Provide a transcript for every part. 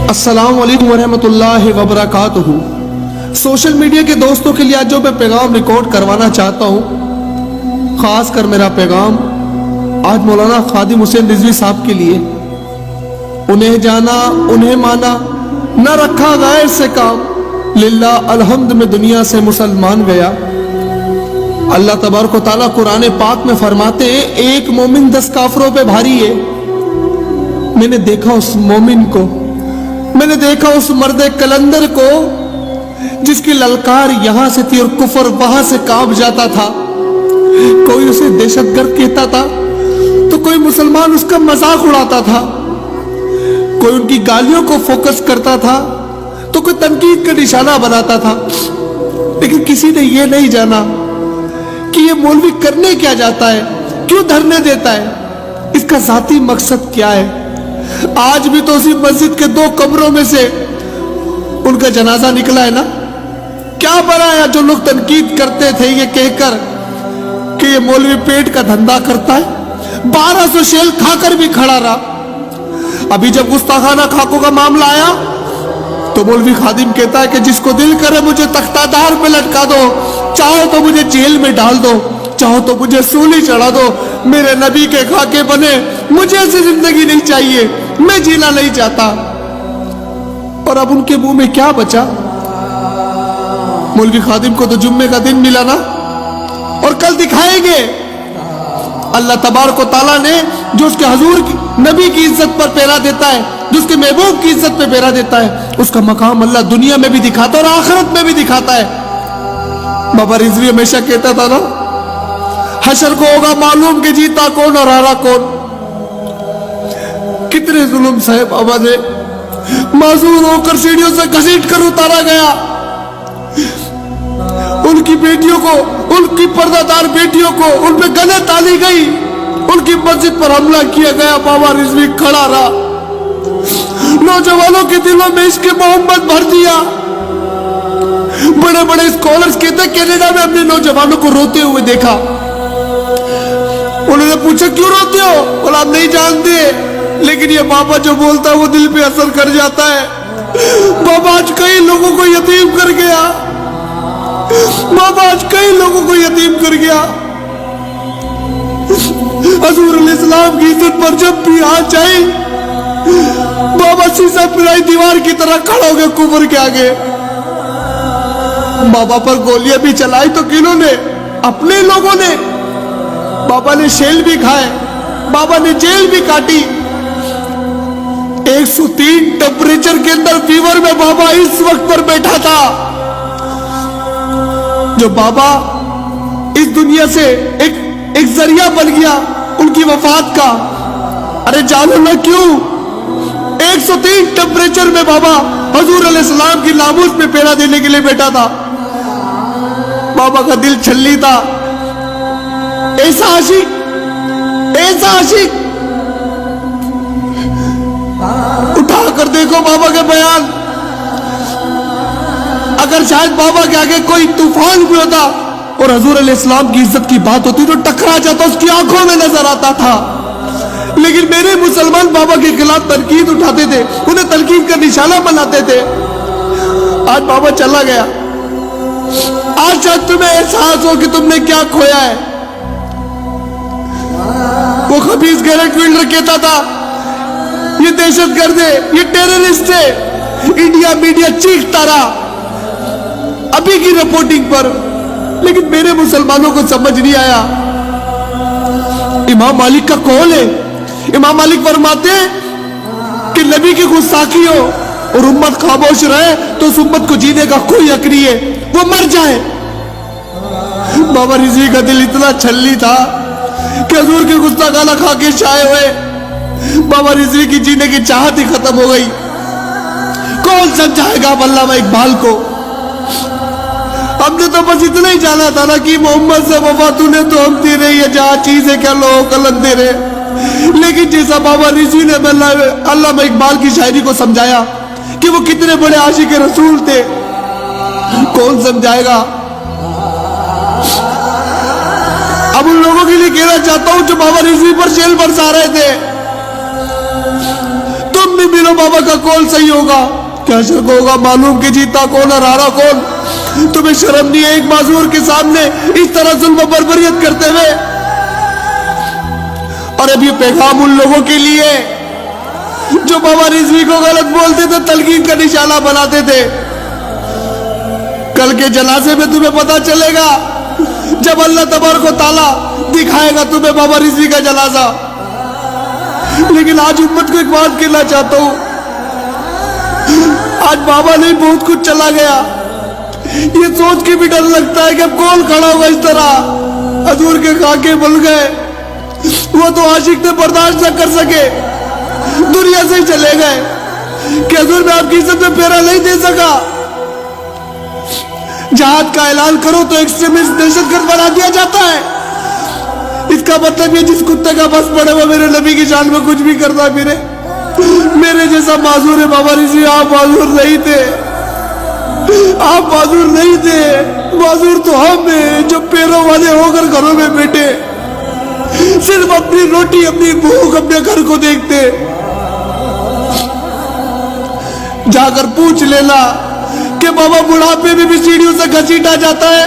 अस्सलाम वालेकुम वरहमतुल्लाहि वबरकातुहू। सोशल मीडिया के दोस्तों के लिए आज जो मैं पैगाम रिकॉर्ड करवाना चाहता हूँ, खास कर मेरा पैगाम आज मौलाना खादिम हुसैन रिजवी साहब के लिए। उन्हें जाना उन्हें माना, न रखा गैर से काम, लिल्लाह अलहम्द में दुनिया से मुसलमान गया। अल्लाह तबारक व तआला कुरान पाक में फरमाते हैं, एक मोमिन 10 काफरों पे भारी है। मैंने देखा उस मोमिन को, मैंने देखा उस मर्दे कलंदर को जिसकी ललकार यहां से थी और कुफर वहां से कांप जाता था। कोई उसे दहशतगर्द कहता था तो कोई मुसलमान उसका मजाक उड़ाता था, कोई उनकी गालियों को फोकस करता था तो कोई तनकीद का निशाना बनाता था। लेकिन किसी ने यह नहीं जाना कि ये मौलवी करने क्या जाता है, क्यों धरने देता है, इसका जाती मकसद क्या है। आज भी तो उसी मस्जिद के 2 कब्रों में से उनका जनाजा निकला है ना। क्या बनाया जो लोग तनकीद करते थे ये कहकर कि ये मौलवी पेट का धंधा करता है, 1200 शेल खाकर भी खड़ा रहा। अभी जब गुस्ताखाना खाकों का मामला आया तो मौलवी खादिम कहता है कि जिसको दिल करे मुझे तख्तादार पे लटका दो, चाहो तो मुझे जेल में डाल दो, चाहो तो मुझे सूली चढ़ा दो, मेरे नबी के खाके बने, मुझे ऐसी जिंदगी नहीं चाहिए, मैं जीना नहीं चाहता। और अब उनके मुंह में क्या बचा। मौलवी खादिम को तो जुम्मे का दिन मिला ना, और कल दिखाएंगे। अल्लाह तबारक व तआला ने जो उसके हुजूर नबी की इज्जत पर पैरा देता है, जो उसके महबूब की इज्जत पे पैरा देता है, उसका मकाम अल्लाह दुनिया में भी दिखाता है और आखिरत में भी दिखाता है। बाबा रिजवी हमेशा कहता था ना, हशर को होगा मालूम कि जीता कौन और हारा कौन। कितने जुल्म सहे बाबा ने, मासूर होकर सीढ़ियों से घसीट कर उतारा गया। उनकी बेटियों को, उनकी पर्दादार बेटियों को उन पे गले ताली गई, उनकी मस्जिद पर हमला किया गया। बाबा रिजवी खड़ा रहा, नौजवानों के दिलों में इश्क मोहम्मद भर दिया। बड़े बड़े स्कॉलर्स कहते कनाडा में अपने नौजवानों को रोते हुए देखा। उन्होंने पूछा क्यों रोते हो, बोला आप नहीं जानते, लेकिन ये बाबा जो बोलता है वो दिल पे असर कर जाता है। बाबा आज कई लोगों को यतीम कर गया, बाबा आज कई लोगों को यतीम कर गया। हुजूर अलैहिस्सलाम की इज्जत पर जब भी हाथ आई, बाबा शीशा पिराई दीवार की तरह खड़ा हो गए कुफर के आगे। बाबा पर गोलियां भी चलाई तो किन्होंने, अपने लोगों ने। बाबा ने शेल भी खाए, बाबा ने जेल भी काटी। 103 टेम्परेचर के अंदर फीवर में बाबा इस वक्त पर बैठा था। जो बाबा इस दुनिया से एक जरिया बन गया उनकी वफात का। अरे जानो ना क्यों 103 टेम्परेचर में बाबा हुजूर अलैहिस्सलाम की नामूस पे पैरा देने के लिए बैठा था। बाबा का दिल छल्ली था। ऐसा आशिक, ऐसा आशिक। उठा कर देखो बाबा के बयान। अगर शायद बाबा के आगे कोई तूफान भी होता और हुजूर अलैहिस्सलाम की इज्जत की बात होती तो टकरा जाता, उसकी आंखों में नजर आता था। लेकिन मेरे मुसलमान बाबा के खिलाफ तनकीद उठाते थे, उन्हें तनकीद का निशाना बनाते थे। आज बाबा चला गया, आज शायद तुम्हें एहसास हो कि तुमने क्या खोया है। वो खबीस गैरेट विल्डर कहता था ये दहशतगर्द है, ये टेररिस्ट है। इंडिया मीडिया चीखता रहा अभी की रिपोर्टिंग पर, लेकिन मेरे मुसलमानों को समझ नहीं आया। इमाम मालिक का कौल है, इमाम मालिक फरमाते हैं कि नबी की गुस्ताखी हो और उम्मत खामोश रहे तो उस उम्मत को जीने का कोई हक नहीं है, वो मर जाए। बाबा रिजवी का दिल इतना छल्ली था कि हुजूर के गुस्ताखाना खा के छाए हुए बाबा रिजवी की जीने की चाहत ही खत्म हो गई। कौन समझाएगा अल्लामा इकबाल को। हमने तो बस इतना ही जाना था ना कि मोहम्मद से वफा तूने तो हम तेरे ये जहाँ चीजें क्या लो कलंदे रहे। लेकिन जैसा बाबा रिजवी ने अल्लामा इकबाल की शायरी को समझाया कि वो कितने बड़े आशिक रसूल थे, कौन समझाएगा। अब उन लोगों के लिए कहना चाहता हूं जो बाबा रिजवी पर जेल बरसा रहे थे, तुम भी मिलो बाबा का कौन सही होगा, क्या शक होगा मालूम कि जीता कौन और हारा कौन। तुम्हें शर्म नहीं है एक माजूर के सामने इस तरह जुल्म बर्बरियत करते हुए। और अब ये पैगाम उन लोगों के लिए जो बाबा रिजवी को गलत बोलते थे, तलकीन का निशाना बनाते थे। कल के जनाजे में तुम्हें पता चलेगा जब अल्लाह तबारक व तआला दिखाएगा तुम्हें बाबा रिजवी का जनाजा। लेकिन आज उम्मत को एक बात कहना चाहता हूं, आज बाबा नहीं बहुत कुछ चला गया। ये सोच के भी डर लगता है कि अब कौन खड़ा होगा इस तरह। हजूर के खाके बन गए, वो तो आशिक थे बर्दाश्त न कर सके, दुनिया से ही चले गए कि हजूर मैं आपकी इज्जत में फेरा नहीं दे सका। जहाद का ऐलान करो तो एक्सट्रीमिस्ट दहशतगर्द बना दिया जाता है। इसका मतलब ये जिस कुत्ते का बस पड़े वो मेरे नबी की शान में कुछ भी करता फिरे। मेरे जैसा माजूर है बाबा रिजवी, आप माजूर नहीं थे, आप माजूर नहीं थे। माजूर तो हम हैं जो पैरों वाले होकर घरों में बैठे, सिर्फ अपनी रोटी अपनी भूख अपने घर को देखते। जाकर पूछ लेना कि बाबा बुढ़ापे में भी सीढ़ियों से घसीटा जाता है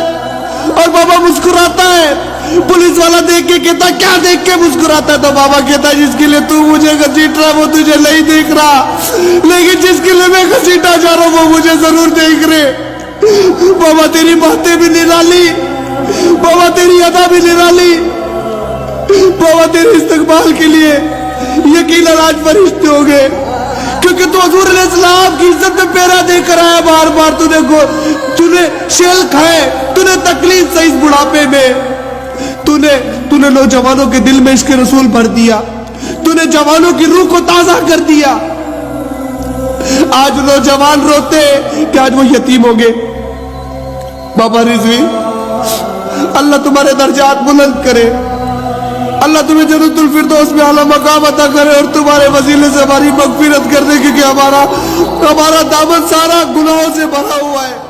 और बाबा मुस्कुराता है। पुलिस वाला देख के कहता क्या देख के मुस्कुराता है, तो बाबा कहता जिसके लिए तू मुझे घसीट रहा वो तुझे नहीं देख रहा, लेकिन जिसके लिए मैं घसीटा जा रहा हूं वो मुझे जरूर देख रहे। बाबा तेरी बातें भी निराली, बाबा तेरी अदा भी निराली, बाबा तेरे इस्तकबाल के लिए यकीनन आज फरिश्ते हो गए, क्योंकि तू हजूर अलैहिस्सलाम की इज्जत में पैरा देकर आया। बार बार तूने शेल खाए, तूने तकलीफ सही इस बुढ़ापे में, तूने नौजवानों के दिल में इश्क रसूल भर दिया, तूने जवानों की रूह को ताजा कर दिया। आज नौजवान रोते कि आज वो यतीम हो गए। बाबा रिजवी अल्लाह तुम्हारे दर्जात बुलंद करे, अल्लाह तुम्हें जन्नतुल फिरदौस में आला मकाम अता करे और तुम्हारे वसीले से हमारी मगफिरत कर दे, क्योंकि हमारा दामन सारा गुनाहों से भरा हुआ है।